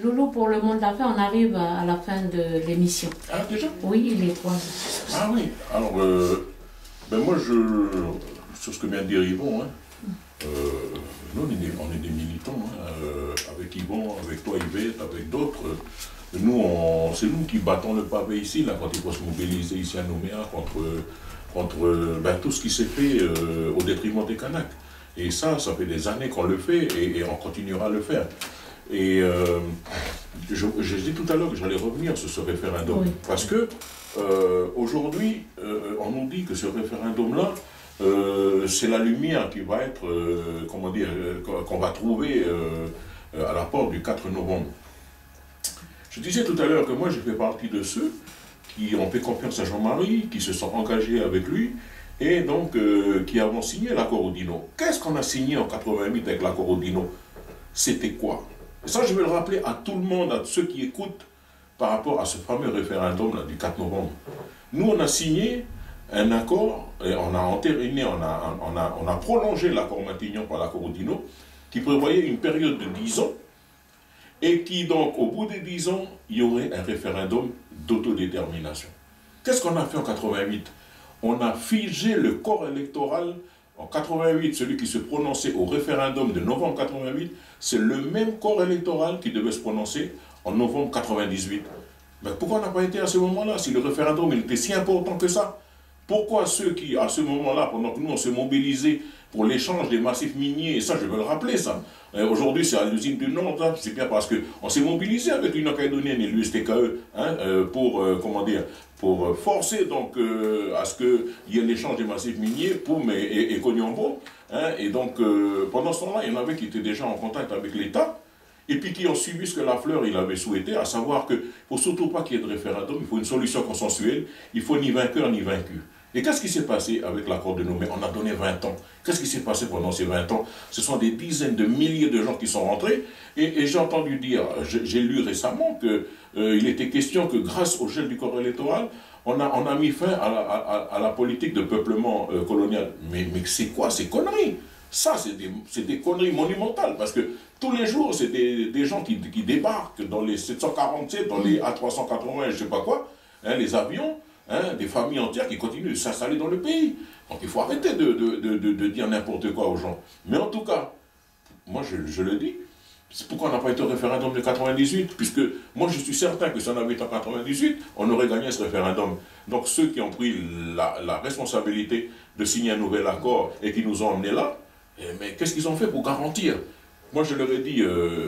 Loulou, pour le monde d'après, on arrive à la fin de l'émission. Ah, déjà? Oui, il est 3 heures. Ah oui, alors, moi, sur ce que vient de dire Yvon, nous, on est des militants, avec Yvon, avec toi, Yvette, avec d'autres. Nous, c'est nous qui battons le pavé ici, là, quand il faut se mobiliser ici à Nouméa contre tout ce qui s'est fait au détriment des Kanaks. Et ça fait des années qu'on le fait et on continuera à le faire. Et je dis tout à l'heure que j'allais revenir sur ce référendum. Oui. Parce que aujourd'hui, on nous dit que ce référendum-là, c'est la lumière qui va être, comment dire, qu'on va trouver à la porte du 4 novembre. Je disais tout à l'heure que moi, je fais partie de ceux qui ont fait confiance à Jean-Marie, qui se sont engagés avec lui, et donc qui avons signé l'accord Oudinot. Qu'est-ce qu'on a signé en 88 avec l'accord Oudinot? C'était quoi? Et ça, je vais le rappeler à tout le monde, à ceux qui écoutent, par rapport à ce fameux référendum là, du 4 novembre. Nous, on a signé un accord, et on a entériné, on a prolongé l'accord Matignon par l'accord Oudinot, qui prévoyait une période de 10 ans, et qui donc, au bout des 10 ans, il y aurait un référendum d'autodétermination. Qu'est-ce qu'on a fait en 88? On a figé le corps électoral. En 88, celui qui se prononçait au référendum de novembre 88, c'est le même corps électoral qui devait se prononcer en novembre 98. Mais pourquoi on n'a pas été à ce moment-là, si le référendum il était si important que ça? Pourquoi ceux qui, à ce moment-là, pendant que nous on s'est mobilisés pour l'échange des massifs miniers, et ça je veux le rappeler ça, aujourd'hui c'est à l'usine du Nord, c'est bien parce qu'on s'est mobilisé avec l'Union calédonienne et l'USTKE pour, comment dire, pour forcer donc à ce qu'il y ait l'échange des massifs miniers, Poum et Konyambo, et donc pendant ce temps-là, il y en avait qui étaient déjà en contact avec l'État, et puis qui ont suivi ce que Lafleur il avait souhaité, à savoir qu'il ne faut surtout pas qu'il y ait de référendum, il faut une solution consensuelle, il faut ni vainqueur ni vaincu. Et qu'est-ce qui s'est passé avec l'accord de Nouméa? On a donné 20 ans. Qu'est-ce qui s'est passé pendant ces 20 ans? Ce sont des dizaines de milliers de gens qui sont rentrés. Et j'ai entendu dire, j'ai lu récemment qu'il était question que grâce au gel du corps électoral, on a mis fin à la politique de peuplement colonial. Mais c'est quoi ces conneries? Ça, c'est des conneries monumentales. Parce que tous les jours, c'est des gens qui débarquent dans les 747, dans les A380, je ne sais pas quoi, les avions. Des familles entières qui continuent de s'installer dans le pays. Donc il faut arrêter de dire n'importe quoi aux gens. Mais en tout cas, moi je le dis, c'est pourquoi on n'a pas été au référendum de 98, puisque moi je suis certain que si on avait été en 98, on aurait gagné ce référendum. Donc ceux qui ont pris la responsabilité de signer un nouvel accord et qui nous ont emmenés là, mais qu'est-ce qu'ils ont fait pour garantir? Moi je leur ai dit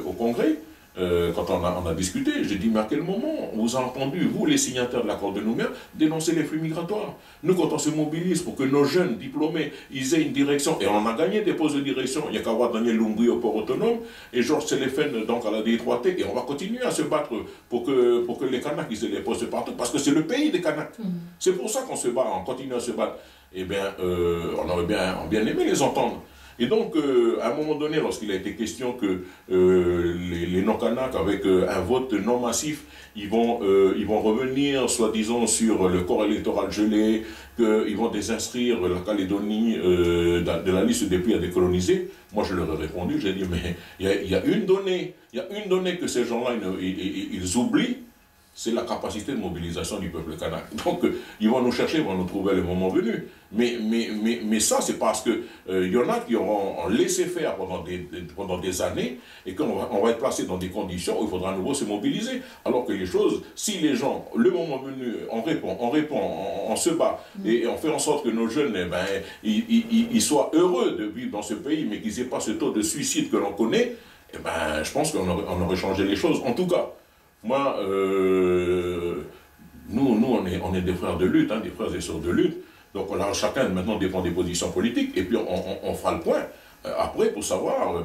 au Congrès, quand on a discuté, j'ai dit, mais à quel moment on vous a entendu, vous les signataires de l'accord de Nouméa, dénoncer les flux migratoires? Nous, quand on se mobilise pour que nos jeunes diplômés, ils aient une direction, et on a gagné des postes de direction, il y a qu'à voir Daniel Lumbui au port autonome, et Georges Selefen donc à la D3T, et on va continuer à se battre pour que les Kanaks aient les postes partout, parce que c'est le pays des Kanaks. C'est pour ça qu'on se bat, on continue à se battre. Eh bien, on aurait bien aimé les entendre. Et donc, à un moment donné, lorsqu'il a été question que les non-Kanaks, avec un vote non massif, ils vont revenir, soi-disant, sur le corps électoral gelé, qu'ils vont désinscrire la Calédonie de la liste des pays à décoloniser, moi je leur ai répondu, j'ai dit, mais il y a une donnée que ces gens-là, ils oublient, c'est la capacité de mobilisation du peuple kanak. Donc, ils vont nous chercher, ils vont nous trouver le moment venu. Mais ça, c'est parce que y en a qui auront laissé faire pendant des années et qu'on va être placé dans des conditions où il faudra à nouveau se mobiliser. Alors que les choses, si les gens, le moment venu, on répond, on se bat et on fait en sorte que nos jeunes, ils soient heureux de vivre dans ce pays, mais qu'ils n'aient pas ce taux de suicide que l'on connaît, je pense qu'on aurait changé les choses. En tout cas, moi, nous on est des frères de lutte, des frères et sœurs de lutte. Donc chacun maintenant défend des positions politiques et puis on fera le point après pour savoir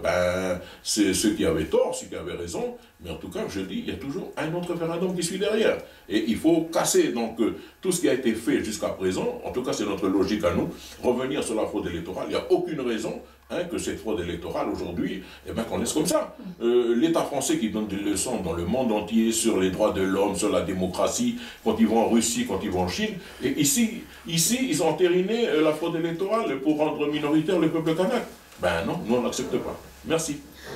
ceux qui avaient tort, ceux qui avaient raison. Mais en tout cas, je dis, il y a toujours un autre référendum qui suit derrière. Et il faut casser donc tout ce qui a été fait jusqu'à présent. En tout cas, c'est notre logique à nous. Revenir sur la fraude électorale. Il n'y a aucune raison que cette fraude électorale aujourd'hui, qu'on laisse comme ça. L'État français qui donne des leçons dans le monde entier sur les droits de l'homme, sur la démocratie, quand ils vont en Russie, quand ils vont en Chine. Et ici ils ont entériné la fraude électorale pour rendre minoritaire le peuple kanak. Ben non, nous on n'accepte pas. Merci.